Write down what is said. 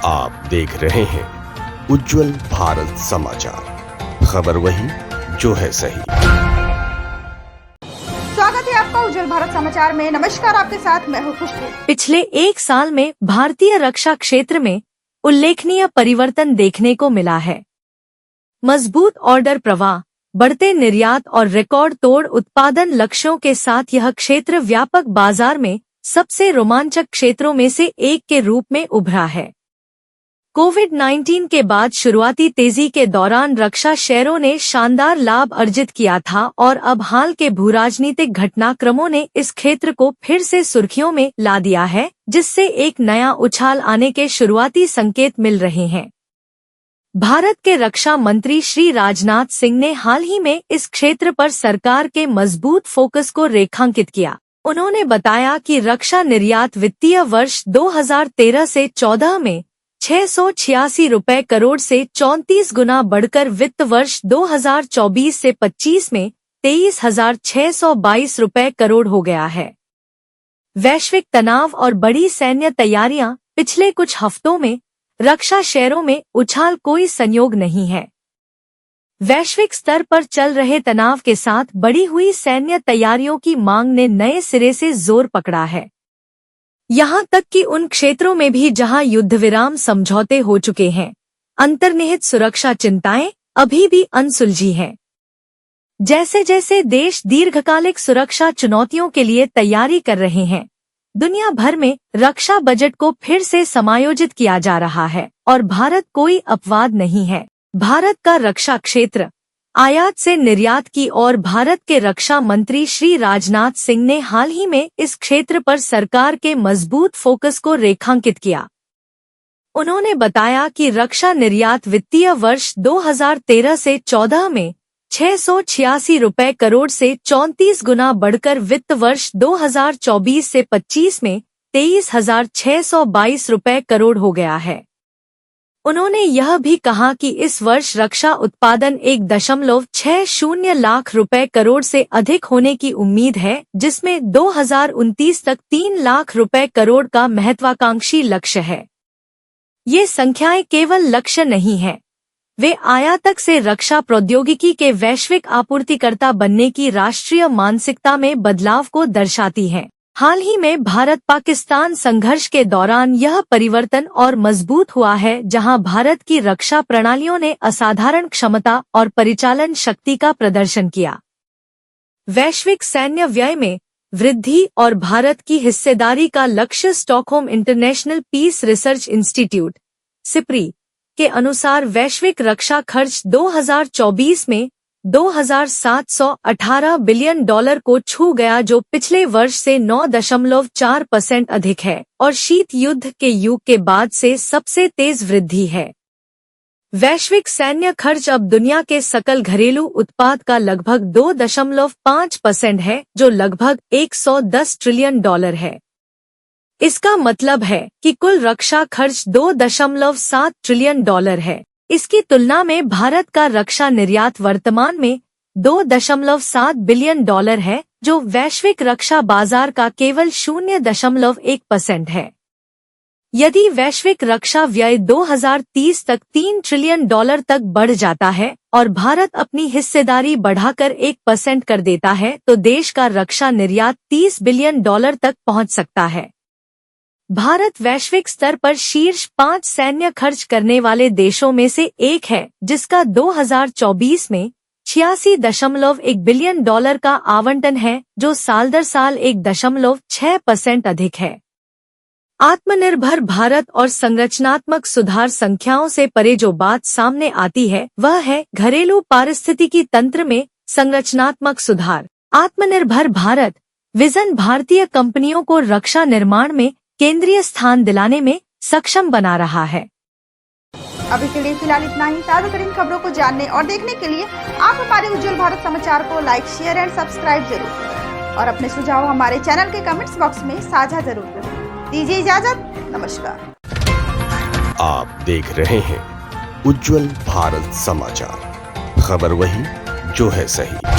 आप देख रहे हैं उज्जवल भारत समाचार, खबर वही जो है सही। स्वागत है आपका उज्जवल भारत समाचार में। नमस्कार, आपके साथ मैं हूँ खुशबू। पिछले एक साल में भारतीय रक्षा क्षेत्र में उल्लेखनीय परिवर्तन देखने को मिला है। मजबूत ऑर्डर प्रवाह, बढ़ते निर्यात और रिकॉर्ड तोड़ उत्पादन लक्ष्यों के साथ यह क्षेत्र व्यापक बाजार में सबसे रोमांचक क्षेत्रों में से एक के रूप में उभरा है। कोविड-19 के बाद शुरुआती तेजी के दौरान रक्षा शेयरों ने शानदार लाभ अर्जित किया था और अब हाल के भूराजनीतिक घटनाक्रमों ने इस क्षेत्र को फिर से सुर्खियों में ला दिया है, जिससे एक नया उछाल आने के शुरुआती संकेत मिल रहे हैं। भारत के रक्षा मंत्री श्री राजनाथ सिंह ने हाल ही में इस क्षेत्र पर सरकार के मजबूत फोकस को रेखांकित किया। उन्होंने बताया कि रक्षा निर्यात वित्तीय वर्ष 2013 से 14 में 686 रुपए करोड़ से 34 गुना बढ़कर वित्त वर्ष 2024 से 25 में 23,622 रुपए करोड़ हो गया है। वैश्विक तनाव और बड़ी सैन्य तैयारियां, पिछले कुछ हफ्तों में रक्षा शेयरों में उछाल कोई संयोग नहीं है। वैश्विक स्तर पर चल रहे तनाव के साथ बढ़ी हुई सैन्य तैयारियों की मांग ने नए सिरे से जोर पकड़ा है। यहाँ तक कि उन क्षेत्रों में भी जहाँ युद्धविराम समझौते हो चुके हैं, अंतर्निहित सुरक्षा चिंताएं अभी भी अनसुलझी हैं। जैसे जैसे देश दीर्घकालिक सुरक्षा चुनौतियों के लिए तैयारी कर रहे हैं, दुनिया भर में रक्षा बजट को फिर से समायोजित किया जा रहा है और भारत कोई अपवाद नहीं है। भारत का रक्षा क्षेत्र आयात से निर्यात की ओर भारत के रक्षा मंत्री श्री राजनाथ सिंह ने हाल ही में इस क्षेत्र पर सरकार के मजबूत फोकस को रेखांकित किया। उन्होंने बताया कि रक्षा निर्यात वित्तीय वर्ष 2013 से 14 में 686 रुपए करोड़ से 34 गुना बढ़कर वित्त वर्ष 2024 से 25 में 23,622 रुपए करोड़ हो गया है। उन्होंने यह भी कहा कि इस वर्ष रक्षा उत्पादन 1.60 लाख रुपए करोड़ से अधिक होने की उम्मीद है, जिसमें 2029 तक 3 लाख रुपए करोड़ का महत्वाकांक्षी लक्ष्य है। ये संख्याएं केवल लक्ष्य नहीं है, वे आयातक से रक्षा प्रौद्योगिकी के वैश्विक आपूर्तिकर्ता बनने की राष्ट्रीय मानसिकता में बदलाव को दर्शाती हैं। हाल ही में भारत पाकिस्तान संघर्ष के दौरान यह परिवर्तन और मजबूत हुआ है, जहां भारत की रक्षा प्रणालियों ने असाधारण क्षमता और परिचालन शक्ति का प्रदर्शन किया। वैश्विक सैन्य व्यय में वृद्धि और भारत की हिस्सेदारी का लक्ष्य Stockholm international peace research institute (सिप्री) के अनुसार वैश्विक रक्षा खर्च 2024 में $2,718 बिलियन को छू गया, जो पिछले वर्ष से 9.4% अधिक है और शीत युद्ध के युग के बाद से सबसे तेज वृद्धि है। वैश्विक सैन्य खर्च अब दुनिया के सकल घरेलू उत्पाद का लगभग 2.5% है, जो लगभग $110 ट्रिलियन है। इसका मतलब है कि कुल रक्षा खर्च 2.7 ट्रिलियन है। इसकी तुलना में भारत का रक्षा निर्यात वर्तमान में 2.7 बिलियन है, जो वैश्विक रक्षा बाजार का केवल 0.1% है। यदि वैश्विक रक्षा व्यय 2030 तक 3 ट्रिलियन तक बढ़ जाता है और भारत अपनी हिस्सेदारी बढ़ाकर 1% कर देता है, तो देश का रक्षा निर्यात 30 बिलियन तक पहुंच सकता है। भारत वैश्विक स्तर पर शीर्ष 5 सैन्य खर्च करने वाले देशों में से एक है, जिसका 2024 में 86.1 बिलियन का आवंटन है, जो साल दर साल 1.6% अधिक है। आत्मनिर्भर भारत और संरचनात्मक सुधार संख्याओं से परे जो बात सामने आती है, वह है घरेलू पारिस्थितिकी तंत्र में संरचनात्मक सुधार। आत्मनिर्भर भारत विजन भारतीय कंपनियों को रक्षा निर्माण में केंद्रीय स्थान दिलाने में सक्षम बना रहा है। अभी के लिए फिलहाल इतना ही। ताज़ा तरीन खबरों को जानने और देखने के लिए आप हमारे उज्जवल भारत समाचार को लाइक, शेयर एंड सब्सक्राइब जरूर करें और अपने सुझाव हमारे चैनल के कमेंट्स बॉक्स में साझा जरूर करें। दीजिए इजाजत, नमस्कार। आप देख रहे हैं उज्जवल भारत समाचार, खबर वही जो है सही।